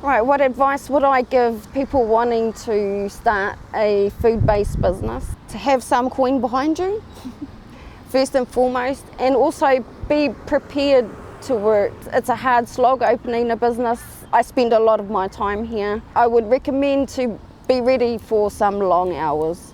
Right, what advice would I give people wanting to start a food-based business? To have some coin behind you, first and foremost, and also be prepared to work. It's a hard slog opening a business. I spend a lot of my time here. I would recommend to be ready for some long hours.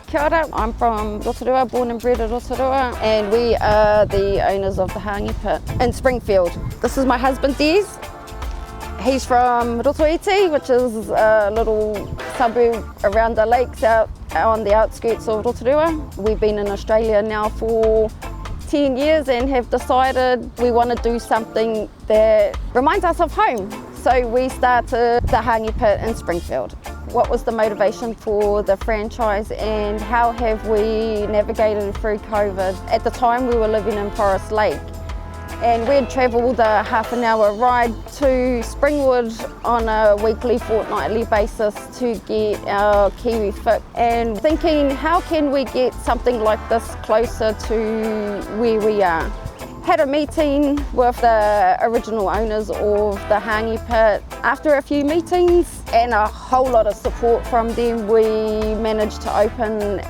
Kia ora, I'm from Rotorua, born and bred at Rotorua, and we are the owners of the Hangi Pit in Springfeild. This is my husband Des. He's from Rotoiti, which is a little suburb around the lakes out on the outskirts of Rotorua. We've been in Australia now for 10 years and have decided we want to do something that reminds us of home. So we started the Hangi Pit in Springfeild. What was the motivation for the franchise and how have we navigated through COVID? At the time we were living in Forest Lake and we'd travelled a half an hour ride to Springwood on a weekly, fortnightly basis to get our kiwi fix, and thinking how can we get something like this closer to where we are. Had a meeting with the original owners of the Hangi Pit. After a few meetings and a whole lot of support from them, we managed to open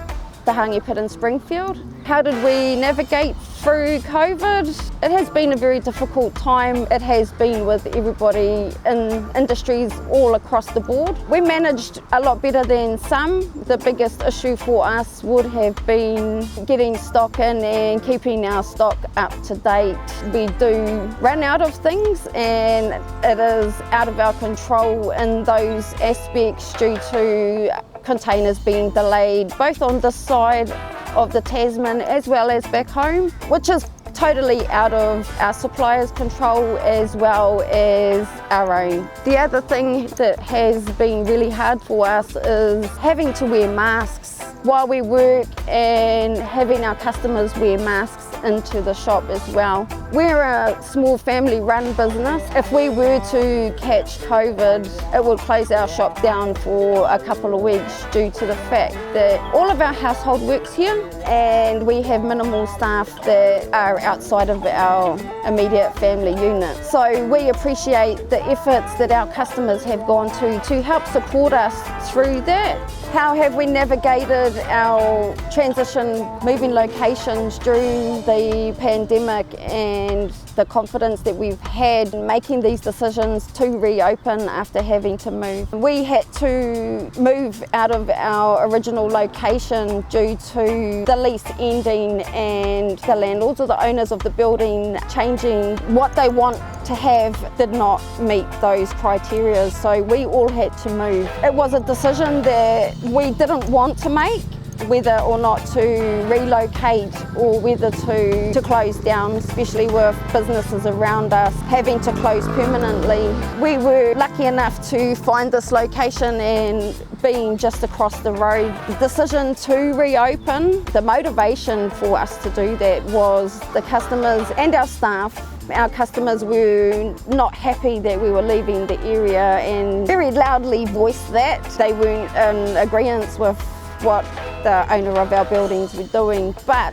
the Hangi Pit in Springfeild. How did we navigate through COVID? It has been a very difficult time. It has been with everybody in industries all across the board. We managed a lot better than some. The biggest issue for us would have been getting stock in and keeping our stock up to date. We do run out of things and it is out of our control in those aspects due to containers being delayed, both on this side of the Tasman as well as back home, which is totally out of our suppliers' control as well as our own. The other thing that has been really hard for us is having to wear masks while we work and having our customers wear masks into the shop as well. We're a small family-run business. If we were to catch COVID, it would close our shop down for a couple of weeks due to the fact that all of our household works here and we have minimal staff that are outside of our immediate family unit. So we appreciate the efforts that our customers have gone to help support us through that. How have we navigated our transition, moving locations during the pandemic and the confidence that we've had making these decisions to reopen after having to move? We had to move out of our original location due to the lease ending and the landlords or the owners of the building changing what they want to have did not meet those criteria, so we all had to move. It was a decision that we didn't want to make, whether or not to relocate or whether to close down, especially with businesses around us having to close permanently. We were lucky enough to find this location and being just across the road. The decision to reopen, the motivation for us to do that was the customers and our staff. Our customers were not happy that we were leaving the area and very loudly voiced that. They weren't in agreement with what the owner of our buildings were doing, but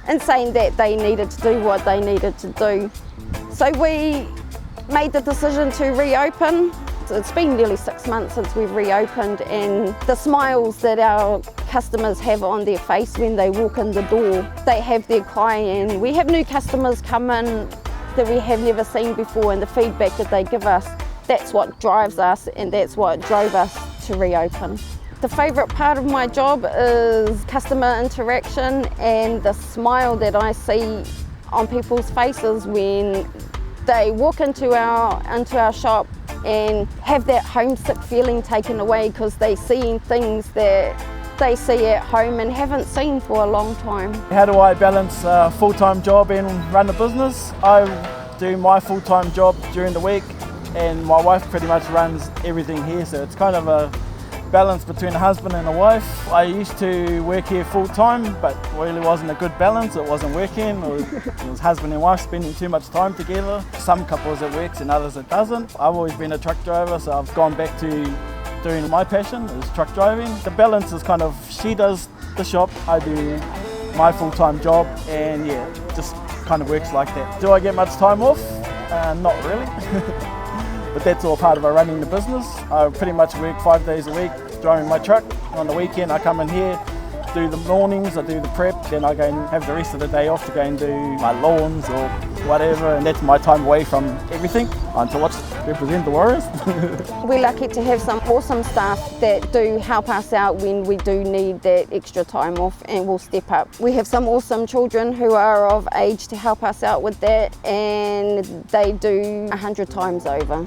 in saying that, they needed to do what they needed to do. So we made the decision to reopen. It's been nearly 6 months since we've reopened, and the smiles that our customers have on their face when they walk in the door, they have their cry, and we have new customers come in that we have never seen before, and the feedback that they give us, that's what drives us and that's what drove us to reopen. The favourite part of my job is customer interaction and the smile that I see on people's faces when they walk into our shop and have that homesick feeling taken away because they're seeing things that they see at home and haven't seen for a long time. How do I balance a full-time job and run a business? I do my full-time job during the week and my wife pretty much runs everything here, so it's kind of a balance between a husband and a wife. I used to work here full time, but really wasn't a good balance. It wasn't working. It was husband and wife spending too much time together. Some couples it works and others it doesn't. I've always been a truck driver, so I've gone back to doing my passion is truck driving. The balance is kind of, she does the shop, I do my full-time job, and yeah, just kind of works like that. Do I get much time off? Not really. But that's all part of running the business. I pretty much work 5 days a week driving my truck. On the weekend I come in here, do the mornings, I do the prep, then I go and have the rest of the day off to go and do my lawns or whatever, and that's my time away from everything until represent the Warriors. We're lucky to have some awesome staff that do help us out when we do need that extra time off, and will step up. We have some awesome children who are of age to help us out with that, and they do 100 times over.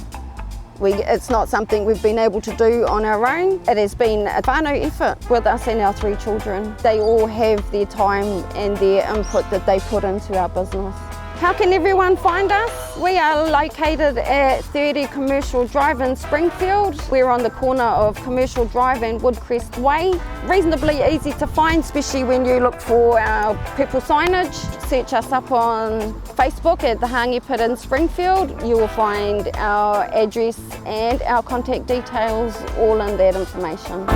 It's not something we've been able to do on our own. It has been a whānau effort with us and our 3 children. They all have their time and their input that they put into our business. How can everyone find us? We are located at 30 Commercial Drive in Springfeild. We're on the corner of Commercial Drive and Woodcrest Way. Reasonably easy to find, especially when you look for our purple signage. Search us up on Facebook at the Hangi Pit in Springfeild. You will find our address and our contact details all in that information.